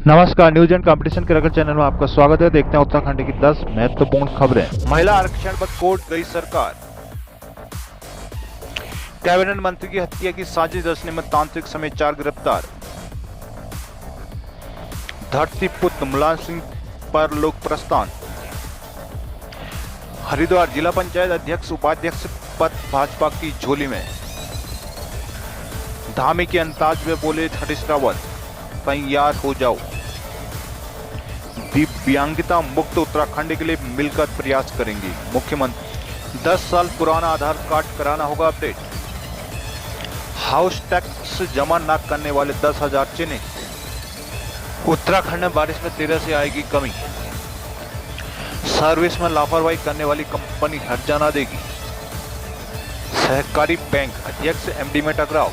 नमस्कार, news and competition के रगड़ चैनल में आपका स्वागत है। देखते हैं उत्तराखंड की 10 महत्वपूर्ण खबरें। महिला आरक्षण पर कोर्ट गई सरकार। कैबिनेट मंत्री की हत्या की साजिश रचने में तांत्रिक समेत 4 गिरफ्तार। धरती पुत्र मुलायम सिंह पर लोक प्रस्थान। हरिद्वार जिला पंचायत अध्यक्ष उपाध्यक्ष पद भाजपा की झोली में। धामी के अंदाज में बोले हरीश रावत, तैयार हो जाओ। दिव्यांगता मुक्त उत्तराखंड के लिए मिलकर प्रयास करेंगी मुख्यमंत्री। 10 साल पुराना आधार कार्ड कराना होगा अपडेट। हाउस टैक्स जमा न करने वाले 10,000 चिन्हित। उत्तराखंड में बारिश में 13 से आएगी कमी। सर्विस में लापरवाही करने वाली कंपनी हर्जाना देगी। सहकारी बैंक अध्यक्ष एमडी में टकराव।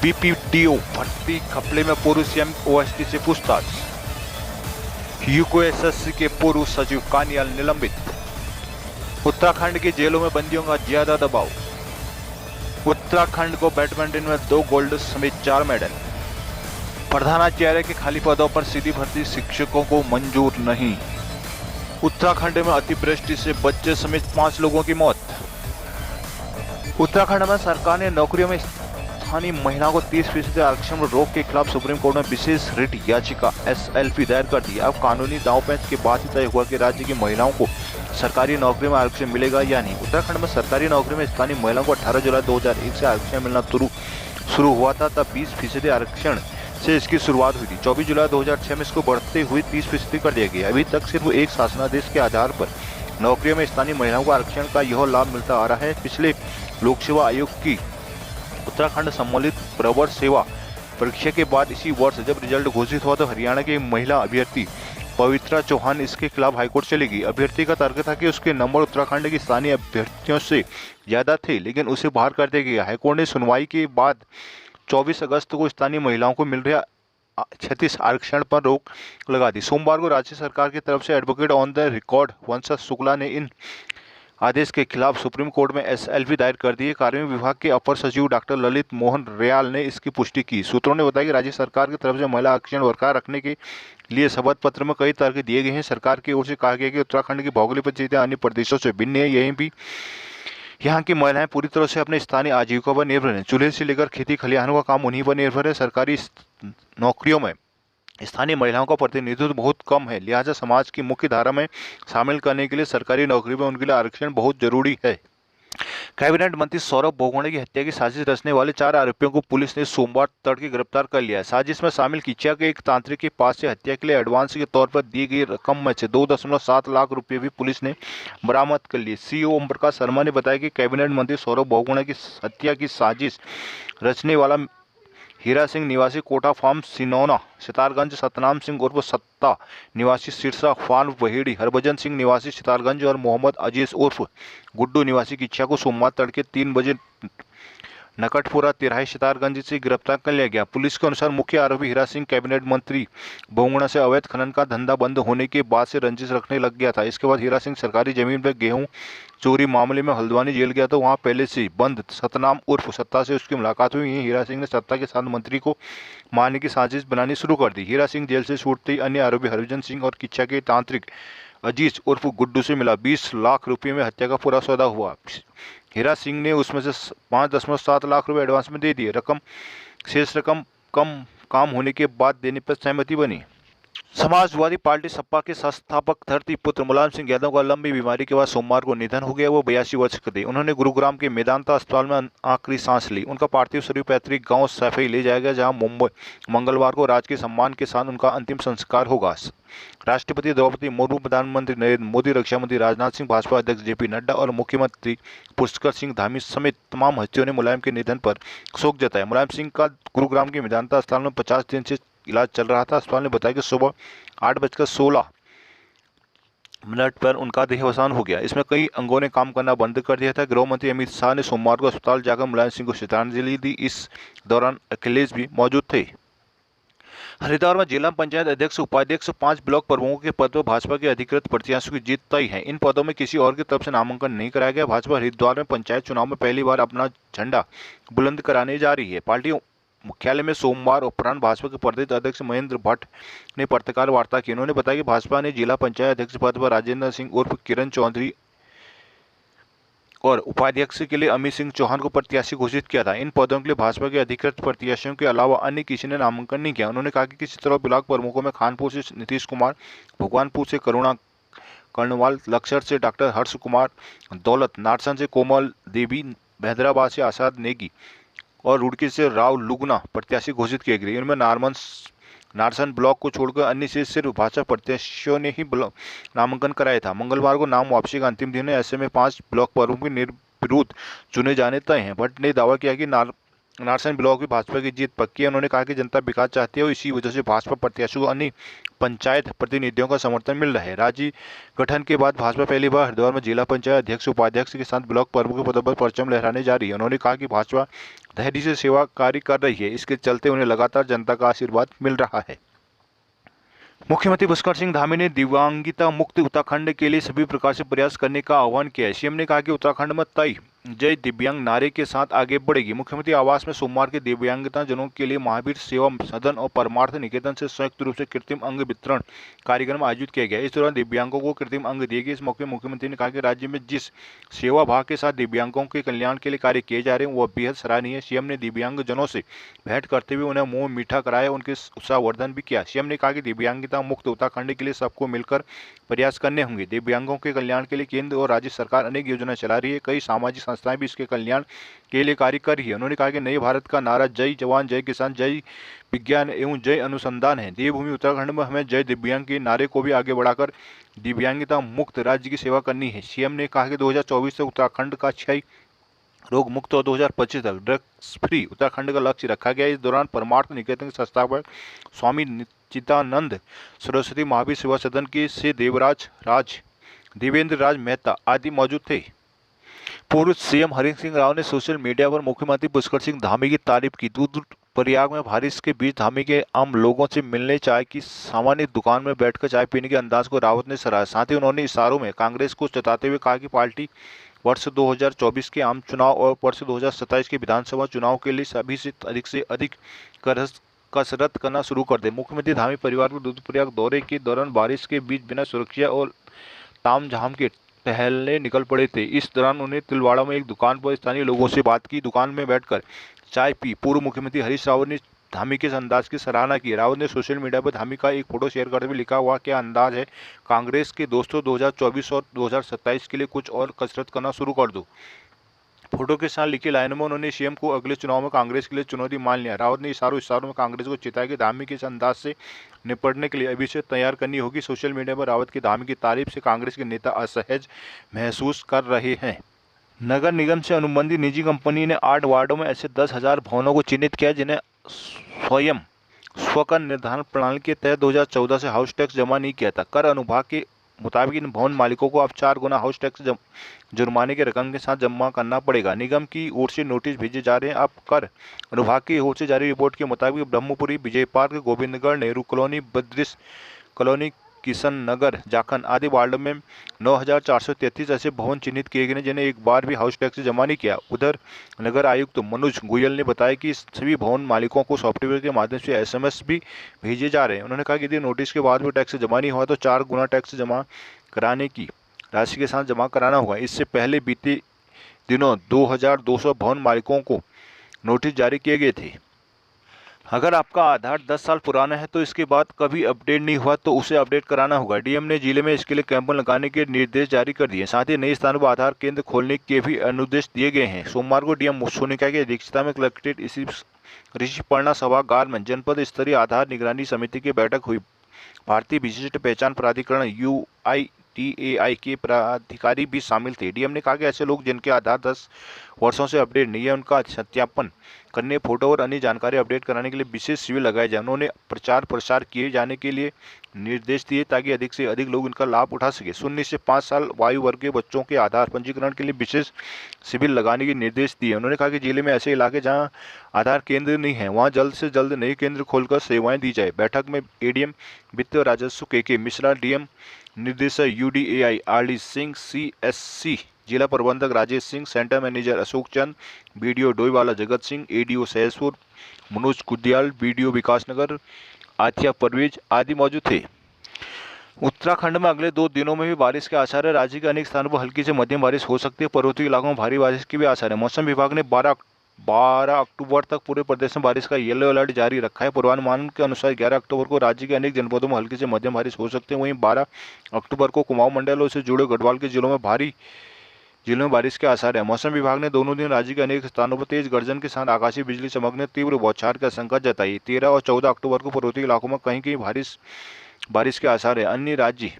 बीपीडीओ भर्ती घपले में पूर्व सीएम ओएसडी से पूछताछ। यूपीएससी के पूर्व सचिव कानियाल निलंबित। उत्तराखंड की जेलों में बंदियों का ज्यादा दबाव। उत्तराखंड को बैडमिंटन में 2 गोल्ड समेत 4 मेडल। प्रधानाचार्य के खाली पदों पर सीधी भर्ती शिक्षकों को मंजूर नहीं। उत्तराखंड में अतिवृष्टि से बच्चे समेत 5 लोगों की मौत। उत्तराखंड में सरकार ने नौकरियों में स्थानीय महिलाओं को 30% आरक्षण में रोक के खिलाफ सुप्रीम कोर्ट में विशेष रिट याचिका एसएलपी दायर कर दी। अब कानूनी दांव-पेच के बाद ही तय हुआ कि राज्य की महिलाओं को सरकारी नौकरी में आरक्षण मिलेगा या नहीं। उत्तराखंड में सरकारी नौकरी में स्थानीय महिलाओं को 18 जुलाई 2001 से आरक्षण मिलना शुरू हुआ था। तब 20% आरक्षण से इसकी शुरुआत हुई थी। 24 जुलाई 2006 में इसको बढ़ते हुए 30% कर दिया गया। अभी तक सिर्फ एक शासनादेश के आधार पर नौकरियों में स्थानीय महिलाओं को आरक्षण का यह लाभ मिलता आ रहा है। पिछले लोक सेवा आयोग की उत्तराखंड सम्मिलित प्रवर सेवा परीक्षा के बाद इसी वर्ष जब रिजल्ट घोषित हुआ तो हरियाणा की महिला अभ्यर्थी पवित्रा चौहान इसके खिलाफ हाईकोर्ट चली गई। अभ्यर्थी का तर्क था कि उसके नंबर उत्तराखंड की स्थानीय अभ्यर्थियों से ज्यादा थे, लेकिन उसे बाहर कर दिया गया। हाईकोर्ट ने सुनवाई के बाद 24 अगस्त को स्थानीय महिलाओं को मिल रहे 36 आरक्षण पर रोक लगा दी। सोमवार को राज्य सरकार की तरफ से एडवोकेट ऑन द रिकॉर्ड वंशज शुक्ला ने इन आदेश के खिलाफ सुप्रीम कोर्ट में एसएलपी दायर कर दी है। कार्मिक विभाग के अपर सचिव डॉक्टर ललित मोहन रियाल ने इसकी पुष्टि की। सूत्रों ने बताया कि राज्य सरकार की तरफ से महिला आरक्षण बरकरार रखने के लिए शपथ पत्र में कई तर्क दिए गए हैं। सरकार की ओर से कहा गया कि उत्तराखंड की भौगोलिक परिस्थितियां अन्य प्रदेशों से भिन्न है। यहीं भी यहाँ की महिलाएं पूरी तरह से अपने स्थानीय आजीविका पर निर्भर हैं। चूल्हे से लेकर खेती खलिहानों का काम उन्हीं पर निर्भर है। सरकारी नौकरियों में स्थानीय महिलाओं का प्रतिनिधित्व बहुत कम है, लिहाजा समाज की मुख्य धारा में शामिल करने के लिए सरकारी नौकरी में उनके लिए आरक्षण बहुत जरूरी है। कैबिनेट मंत्री सौरभ बोगोने की हत्या की साजिश रचने वाले 4 आरोपियों को पुलिस ने सोमवार तड़के गिरफ्तार कर लिया है। साजिश में शामिल किच्चा के एक तांत्रिक के पास से हत्या के लिए एडवांस के तौर पर दी गई रकम में से 2.7 लाख रुपए भी पुलिस ने बरामद कर लिए। सीईओ ओम प्रकाश शर्मा ने बताया कि कैबिनेट मंत्री सौरभ बोगोने की हत्या की साजिश रचने वाला हीरा सिंह निवासी कोटा फार्म सिनौना सितारगंज, सतनाम सिंह उर्फ सत्ता निवासी सिरसा फार्म वहेड़ी, हरभजन सिंह निवासी सितारगंज और मोहम्मद अजीज उर्फ गुड्डू निवासी किच्चा को सोमवार तड़के 3 बजे नकटपुरा तिराही सितारगंज से गिरफ्तार कर लिया गया। पुलिस के अनुसार मुख्य आरोपी हीरा सिंह कैबिनेट मंत्री बोंगणा से अवैध खनन का धंधा बंद होने के बाद से रंजिश रखने लग गया था। इसके बाद हीरा सिंह सरकारी जमीन पर गेहूं चोरी मामले में हल्द्वानी जेल गया तो वहां पहले से बंद सतनाम उर्फ सत्ता से उसकी मुलाकात हुई। हीरा सिंह ने सत्ता के साथ मंत्री को मारने की साजिश बनानी शुरू कर दी। हीरा सिंह जेल से छूटते ही अन्य आरोपी हरभजन सिंह और किच्चा के तांत्रिक अजीज उर्फ गुड्डू से मिला 20 लाख रुपए में हत्या का पूरा सौदा हुआ। हीरा सिंह ने उसमें से 5.7 लाख रुपए एडवांस में दे दिए। शेष रकम कम काम होने के बाद देने पर सहमति बनी। समाजवादी पार्टी सपा के संस्थापक धरती पुत्र मुलायम सिंह यादव का लंबी बीमारी के बाद सोमवार को निधन हो गया। वो 82 वर्ष के थे। उन्होंने गुरुग्राम के मेदांता अस्पताल में आखिरी सांस ली। उनका पार्थिव शरीर पैतृक गांव सैफई ले जाया गया, जहां मुंबई मंगलवार को राजकीय सम्मान के साथ उनका अंतिम संस्कार होगा। राष्ट्रपति द्रौपदी मुर्मू, प्रधानमंत्री नरेंद्र मोदी, रक्षा मंत्री राजनाथ सिंह, भाजपा अध्यक्ष जेपी नड्डा और मुख्यमंत्री पुष्कर सिंह धामी समेत तमाम हस्तियों ने मुलायम के निधन पर शोक जताया। मुलायम सिंह का गुरुग्राम के मेदांता अस्पताल में 50 दिन से इलाज चल रहा था। अस्पताल ने बताया कि सुबह 8:16 पर उनका देहावसान हो गया। इसमें कई अंगों ने काम करना बंद कर दिया था। गृह मंत्री अमित शाह ने सोमवार को अस्पताल जाकर मुलायम सिंह को श्रद्धांजलि दी। इस दौरान अखिलेश भी मौजूद थे। हरिद्वार में जिला पंचायत अध्यक्ष उपाध्यक्ष 5 ब्लॉक प्रमुखों के पद पर भाजपा के अधिकृत प्रत्याशियों की जीत तय है। इन पदों में किसी और की तरफ से नामांकन नहीं कराया गया। भाजपा हरिद्वार में पंचायत चुनाव में पहली बार अपना झंडा बुलंद कराने जा रही है। पार्टी मुख्यालय में सोमवार उपरांत भाजपा के प्रदेश अध्यक्ष महेंद्र भट्ट ने पत्रकार वार्ता की। उन्होंने बताया कि भाजपा ने जिला पंचायत अध्यक्ष पद पर राजेंद्र सिंह उर्फ किरण चौधरी और उपाध्यक्ष के लिए अमित सिंह चौहान को प्रत्याशी घोषित किया था। इन पदों के लिए भाजपा के अधिकृत प्रत्याशियों के अलावा अन्य किसी ने नामांकन नहीं किया। उन्होंने कहा कि किसी तरह ब्लॉक प्रमुखों में खानपुर से नीतीश कुमार, भगवानपुर से करुणा कर्णवाल, लक्सर से डॉक्टर हर्ष कुमार, दौलत नारसन से कोमल देवी, हैदराबाद से आजाद नेगी और रुड़की से राव लुगना प्रत्याशी घोषित किए गए। इनमें नारसन ब्लॉक को छोड़कर अन्य से सिर्फ भाजपा प्रत्याशियों ने ही नामांकन कराया था। मंगलवार को नाम वापसी का अंतिम दिन है। ऐसे में 5 ब्लॉक प्रमुख निर्विरोध चुने जाने तय हैं। भट्ट ने दावा किया कि नारसन ब्लॉक की भाजपा की जीत पक्की है। उन्होंने कहा कि जनता विकास चाहती है और इसी वजह से भाजपा प्रत्याशियों को अन्य पंचायत प्रतिनिधियों का समर्थन मिल रहा है। राज्य गठन के बाद भाजपा पहली बार हरिद्वार में जिला पंचायत अध्यक्ष, उपाध्यक्ष के साथ ब्लॉक प्रमुख के पदों पर परचम लहराने जा रही है। उन्होंने कहा कि भाजपा धैर्य से सेवा कार्य कर रही है, इसके चलते उन्हें लगातार जनता का आशीर्वाद मिल रहा है। मुख्यमंत्री पुष्कर सिंह धामी ने दिव्यांगता मुक्त उत्तराखंड के लिए सभी प्रकार से प्रयास करने का आह्वान किया है। सीएम ने कहा कि उत्तराखंड में तय जय दिव्यांग नारे के साथ आगे बढ़ेगी। मुख्यमंत्री आवास में सोमवार के दिव्यांगता जनों के लिए महावीर सेवा सदन और परमार्थ निकेतन से संयुक्त रूप से कृत्रिम अंग वितरण कार्यक्रम आयोजित किया गया। इस दौरान दिव्यांगों को कृत्रिम अंग दिए गए। इस मौके मुख्यमंत्री ने कहा कि राज्य में जिस सेवा भाव के साथ दिव्यांगों के कल्याण के लिए कार्य किए जा रहे हैं वह बेहद सराहनीय है। सीएम ने दिव्यांग जनों से भेंट करते हुए उन्हें मुंह मीठा कराया, उनके उत्साहवर्धन भी किया। सीएम ने कहा कि दिव्यांगता मुक्त उत्तराखंड के लिए सबको मिलकर प्रयास करने होंगे। दिव्यांगों के कल्याण के लिए केंद्र और राज्य सरकार अनेक योजनाएं चला रही है। कई सामाजिक संस्थाएं भी इसके कल्याण के लिए कार्य कर रही है। उन्होंने कहा कि नए भारत का नारा जय जवान, जय किसान, जय विज्ञान एवं जय अनुसंधान है। देवभूमि उत्तराखंड में हमें जय दिव्यांग के नारे को भी आगे बढ़ाकर दिव्यांगता मुक्त राज्य की सेवा करनी है। सीएम ने कहा कि 2024 तक उत्तराखंड का क्षय रोग मुक्त और 2025 तक ड्रग्स फ्री उत्तराखंड का लक्ष्य रखा गया। इस दौरान परमार्थ निकेतन के संस्थापक स्वामी चिदानंद सरस्वती, महावीर सेवा सदन के से देवेंद्र राज मेहता आदि मौजूद थे। पूर्व सीएम हरीश सिंह राव ने सोशल मीडिया पर मुख्यमंत्री पुष्कर सिंह धामी की तारीफ की। रुद्रप्रयाग में बारिश के बीच धामी के आम लोगों से मिलने चाय की सामान्य दुकान में बैठकर चाय पीने के अंदाज को रावत ने सराहा। साथ ही उन्होंने इशारों में कांग्रेस को जताते हुए कहा कि पार्टी वर्ष 2024 के आम चुनाव और वर्ष 2027 के विधानसभा चुनाव के लिए सभी से अधिक कसरत करना शुरू कर दे। मुख्यमंत्री धामी परिवार को रुद्रप्रयाग दौरे के दौरान बारिश के बीच बिना सुरक्षा और तामझाम के टहलने निकल पड़े थे। इस दौरान उन्हें तिलवाड़ा में एक दुकान पर स्थानीय लोगों से बात की। दुकान में बैठकर चाय पी। पूर्व मुख्यमंत्री हरीश रावत ने धामी के अंदाज की सराहना की। रावत ने सोशल मीडिया पर धामी का एक फोटो शेयर करते हुए लिखा हुआ क्या अंदाज है कांग्रेस के दोस्तों, 2024 और 2027 के लिए कुछ और कसरत करना शुरू कर दो। फोटो के साथ लिखी लाइनों में उन्होंने सीएम को अगले चुनाव में कांग्रेस के लिए चुनौती मान लिया। रावत ने इशारों में कांग्रेस को चिताया कि धामी के इस अंदाज से निपटने के लिए अभी से तैयार करनी होगी। सोशल मीडिया पर रावत की धामी की तारीफ से कांग्रेस के नेता असहज महसूस कर रहे हैं। नगर निगम से अनुबंधित निजी कंपनी ने 8 वार्डों में ऐसे 10,000 भवनों को चिन्हित किया जिन्हें स्वकर निर्धारण प्रणाली के तहत 2014 से हाउस टैक्स जमा नहीं किया था। कर अनुभाग के मुताबिक इन भवन मालिकों को अब 4 गुना हाउस टैक्स जुर्माने की रकम के साथ जमा करना पड़ेगा। निगम की ओर से नोटिस भेजे जा रहे हैं। अब कर अनुभाग की ओर से जारी रिपोर्ट के मुताबिक Brahmpuri, Vijay Park, Govindgarh, Nehru Colony, Badrish Colony, Kishan Nagar, Jakhan आदि वार्ड में 9,433 ऐसे भवन चिन्हित किए गए जिन्हें एक बार भी हाउस टैक्स जमा नहीं किया। उधर नगर आयुक्त मनोज गोयल ने बताया कि सभी भवन मालिकों को सॉफ्टवेयर के माध्यम से SMS भी भेजे जा रहे हैं। उन्होंने कहा कि यदि नोटिस के बाद भी टैक्स जमा नहीं हुआ तो 4 गुना टैक्स जमा कराने की राशि के साथ जमा कराना होगा। इससे पहले बीते दिनों 2,200 भवन मालिकों को नोटिस जारी किए गए थे। अगर आपका आधार 10 साल पुराना है तो इसके बाद कभी अपडेट नहीं हुआ तो उसे अपडेट कराना होगा। डीएम ने जिले में इसके लिए कैंप लगाने के निर्देश जारी कर दिए। साथ ही नए स्थानों पर आधार केंद्र खोलने के भी अनुदेश दिए गए हैं। सोमवार को डीएम सोनिका की अध्यक्षता में कलेक्ट्रेट ऋषिपर्णा सभागार में जनपद स्तरीय आधार निगरानी समिति की बैठक हुई। भारतीय विशिष्ट पहचान प्राधिकरण UITAI के प्राधिकारी भी शामिल थे। डीएम ने कहा कि ऐसे लोग जिनके आधार 10 वर्षों से अपडेट नहीं है उनका सत्यापन करने, फोटो और अन्य जानकारी अपडेट कराने के लिए विशेष शिविर लगाए जाए। उन्होंने प्रचार प्रसार किए जाने के लिए निर्देश दिए ताकि अधिक से अधिक लोग इनका लाभ उठा सके। 0 से 5 साल वायु वर्ग के बच्चों के आधार पंजीकरण के लिए विशेष शिविर लगाने के निर्देश दिए। उन्होंने कहा कि जिले में ऐसे इलाके जहां आधार केंद्र नहीं है वहां जल्द से जल्द नए केंद्र खोलकर सेवाएं दी जाए। बैठक में ADM वित्त और राजस्व KK मिश्रा, डीएम निर्देशक UDAI RD सिंह, CSC जिला प्रबंधक राजेश सिंह, सेंटर मैनेजर अशोक चंद, BDO Doiwala Jagat Singh, ADO Sahaspur Manoj कुदियाल, BDO Vikasnagar Athiya Parvez आदि मौजूद थे। उत्तराखंड में अगले 2 दिनों में भी बारिश के आसार है। राज्य के अनेक स्थानों पर हल्की से मध्यम बारिश हो सकती है। पर्वतीय इलाकों में भारी बारिश के भी आसार है। मौसम विभाग ने 12 अक्टूबर तक पूरे प्रदेश में बारिश का येलो अलर्ट जारी रखा है। पूर्वानुमान के अनुसार 11 अक्टूबर को राज्य के अनेक जनपदों में हल्की से मध्यम बारिश हो सकती है। वहीं 12 अक्टूबर को कुमाऊं मंडल और से जुड़े गढ़वाल के जिलों में बारिश के आसार है। मौसम विभाग ने दोनों दिन राज्य के अनेक स्थानों पर तेज गर्जन के साथ आकाशीय बिजली चमकने, तीव्र बौछार की आशंका जताई। 13 और 14 अक्टूबर को पर्वतीय इलाकों में कहीं कहीं बारिश के आसार है। अन्य राज्य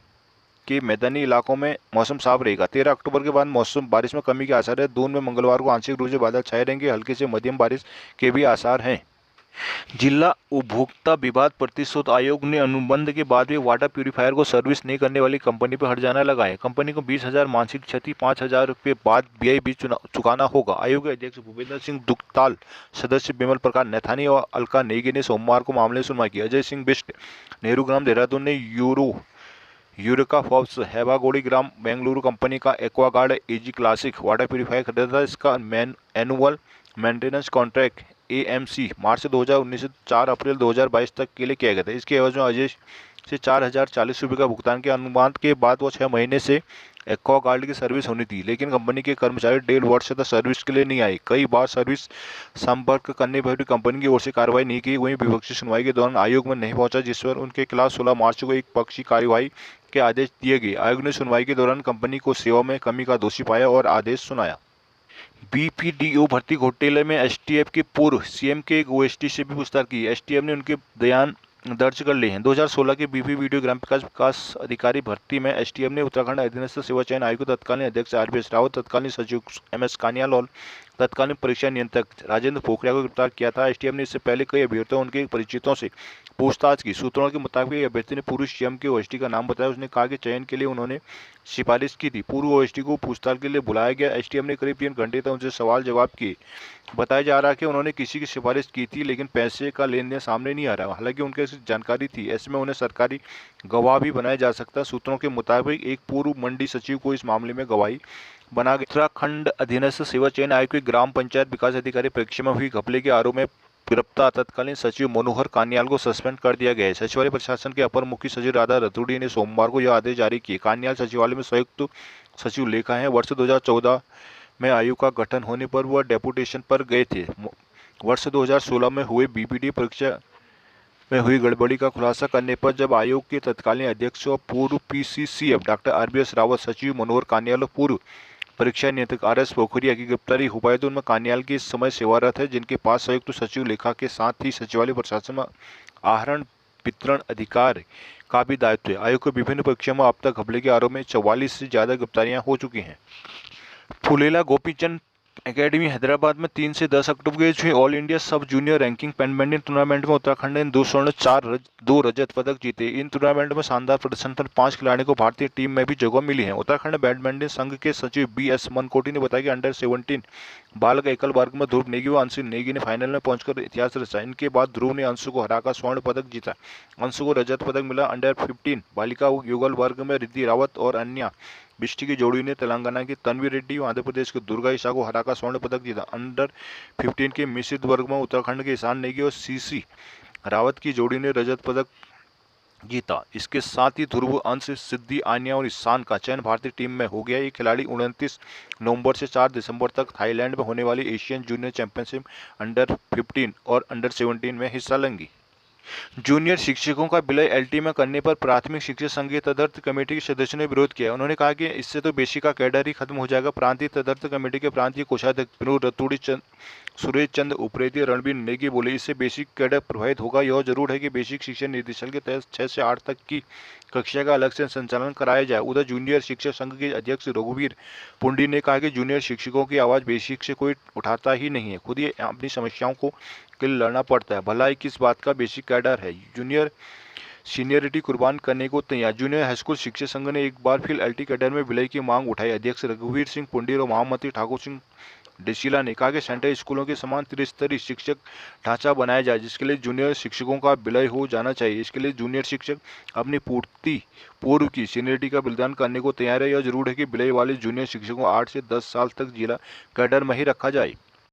के मैदानी इलाकों में मौसम साफ रहेगा। 13 अक्टूबर के बाद मौसम बारिश में कमी के आसार है। दून में मंगलवार को आंशिक रूप से बादल छाए रहेंगे। हल्की से मध्यम बारिश के भी आसार हैं। जिला उपभोक्ता विवाद प्रतिशोध आयोग ने अनुबंध के बाद भी वाटर प्यूरिफायर को सर्विस नहीं करने वाली कंपनी पर हर्जाना लगाया। कंपनी को 20,000 मानसिक क्षति, 5,000 रुपये बाद व्यय भी चुकाना होगा। आयोग के अध्यक्ष भूपेंद्र सिंह दुखताल, सदस्य बिमल प्रकाश नैथानी और अलका नेगी ने सोमवार को मामले में सुनवाई की। अजय सिंह बिष्ट, नेहरू ग्राम देहरादून ने यूरेका फॉर्ब्स हैवागोड़ी ग्राम बेंगलुरु कंपनी का एक्वागार्ड एजी क्लासिक वाटर प्यूरिफायर खरीदा था। इसका एनुअल मेंटेनेंस कॉन्ट्रैक्ट AMC मार्च 2019 से 4 अप्रैल 2022 तक के लिए किया गया था। इसके एवज में अजय से 4,040 रुपये का भुगतान के अनुमान के बाद वो 6 महीने से एक्वागार्ड की सर्विस होनी थी, लेकिन कंपनी के कर्मचारी 1.5 वर्ष तक सर्विस के लिए नहीं आए। कई बार सर्विस संपर्क करने पर भी कंपनी की ओर से कार्रवाई नहीं की। वहीं विपक्षी सुनवाई के दौरान आयोग में नहीं पहुंचा, जिस पर उनके खिलाफ 16 मार्च को एक पक्षी कार्यवाही के आदेश दिए गए। आयोग ने सुनवाई के दौरान कंपनी को सेवा में कमी का दोषी पाया और आदेश सुनाया। BPDO भर्ती घोटाले में STF के पूर्व CM के एक OST से भी पूछताछ की। STF ने उनके बयान दर्ज कर लिए हैं। 2016 के BP वीडियो ग्राम विकास अधिकारी भर्ती में STF ने उत्तराखंड अधीनस्थ सेवा चयन आयोग के तत्कालीन अध्यक्ष RBS रावत, तत्कालीन सचिव MS कानियाल और तत्कालीन परीक्षा नियंत्रक राजेंद्र पोखरिया को गिरफ्तार किया था। STF ने इससे पहले कई अभ्यर्थियों उनके परिचितों से पूछताछ की। सूत्रों के मुताबिक अभ्यर्थी ने पूर्व CM के OST का नाम बताया। उसने कहा कि चयन के लिए उन्होंने सिफारिश की थी। पूर्व OST को पूछताछ के लिए बुलाया गया। STF ने करीब 3 घंटे तक उनसे सवाल जवाब किए। बताया जा रहा है कि उन्होंने किसी की सिफारिश की थी, लेकिन पैसे का लेन देन सामने नहीं आ रहा। हालांकि उनके जानकारी थी, ऐसे में उन्हें सरकारी गवाह भी बनाया जा सकता। सूत्रों के मुताबिक एक पूर्व मंडी सचिव को इस मामले में गवाही बना गया। उत्तराखंड अधीनस्थ सेवा चयन आयोग के ग्राम पंचायत विकास अधिकारी परीक्षा में हुई घपले के आरोप में गिरफ्तार तत्कालीन सचिव मनोहर कानियाल को सस्पेंड कर दिया गया है। सचिवालय प्रशासन के अपर मुख्य सचिव राधा रतूड़ी ने सोमवार को यह आदेश जारी किए। कानियाल सचिवालय में संयुक्त सचिव लेखा है। वर्ष 2014 में आयोग का गठन होने पर वह डेपुटेशन पर गए थे। वर्ष 2016 में हुए BPD परीक्षा में हुई गड़बड़ी का खुलासा करने पर जब आयोग के तत्कालीन अध्यक्ष और पूर्व PCCF डॉक्टर RBS रावत, सचिव मनोहर कानियाल और पूर्व परीक्षा नियंत्रक RS पोखरिया की गिरफ्तारी हो पाई, तो उनमें कानियाल की इस समय सेवारत है, जिनके पास संयुक्त सचिव लेखा के साथ ही सचिवालय प्रशासन में आहरण वितरण अधिकार का भी दायित्व है। आयोग को विभिन्न परीक्षाओं में अब तक घपले के आरोप में 44 से ज्यादा गिरफ्तारियां हो चुकी हैं। फुलेला गोपीचंद एकेडमी हैदराबाद में 3 से 10 अक्टूबर के हुए ऑल इंडिया सब जूनियर रैंकिंग बैडमिंटन टूर्नामेंट में उत्तराखंड ने 2 स्वर्ण 2 रजत पदक जीते। इन टूर्नामेंट में शानदार प्रदर्शन पर 5 खिलाड़ियों को भारतीय टीम में भी जगह मिली है। उत्तराखंड बैडमिंटन संघ के सचिव BS मनकोटी ने बताया कि अंडर 17 बालक एकल वर्ग में ध्रुव नेगी व अंशु नेगी ने फाइनल में पहुंचकर इतिहास रचा। इनके बाद ध्रुव ने अंशु को हराकर स्वर्ण पदक जीता। अंशु को रजत पदक मिला। अंडर 15 बालिका युगल वर्ग में रिद्धि रावत और अन्या बिष्टी की जोड़ी ने तेलंगाना की तन्वी रेड्डी और आंध्र प्रदेश के दुर्गा ईशा को हराकर स्वर्ण पदक जीता। अंडर 15 के मिश्रित वर्ग में उत्तराखंड के ईशान नेगी और CC रावत की जोड़ी ने रजत पदक जीता। इसके साथ ही ध्रुव, अंश, सिद्धि, आन्या और ईशान का चयन भारतीय टीम में हो गया। ये खिलाड़ी 29 नवंबर से 4 दिसंबर तक थाईलैंड में होने वाली एशियन जूनियर चैंपियनशिप अंडर 15 और अंडर 17 में हिस्सा लेंगी। जूनियर शिक्षकों का विलय LT में करने पर प्राथमिक शिक्षक संघ की तदर्थ कमेटी के सदस्यों ने विरोध किया। उन्होंने कहा कि इससे तो बेसिक का कैडर ही खत्म हो जाएगा। प्रांतीय तदर्थ कमेटी के प्रांतीय कोषाध्यक्ष विनोद रतूड़ी, सुरेश चंद उप्रेती, रणबीर नेगी बोले, इससे बेसिक कैडर प्रभावित होगा। यह जरूर है कि बेसिक शिक्षा निदेशालय के तहत 6 से 8 तक की कक्षा का अलग से संचालन कराया जाए। उधर जूनियर शिक्षक संघ के अध्यक्ष रघुवीर पुंडी ने कहा कि जूनियर शिक्षकों की आवाज़ बेसिक से कोई उठाता ही नहीं है, खुद ही अपनी समस्याओं को के लिए लड़ना पड़ता है। भलाई किस बात का बेसिक कैडर है, जूनियर सीनियरिटी कुर्बान करने को तैयार। जूनियर हाईस्कूल शिक्षक संघ ने एक बार फिर LT कैडर में विलय की मांग उठाई। अध्यक्ष रघुवीर सिंह पुंडी और महामंत्री ठाकुर सिंह डिशीला ने कहा कि सेंट्रल स्कूलों के समान त्रिस्तरीय शिक्षक ढांचा बनाया जाए, जिसके लिए जूनियर शिक्षकों का विलय हो जाना चाहिए। इसके लिए जूनियर शिक्षक अपनी पूर्व की सीनियरिटी का बलिदान करने को तैयार है। यह जरूर है कि विलय वाले जूनियर शिक्षकों को 8 से 10 साल तक जिला कैडर में ही रखा जाए।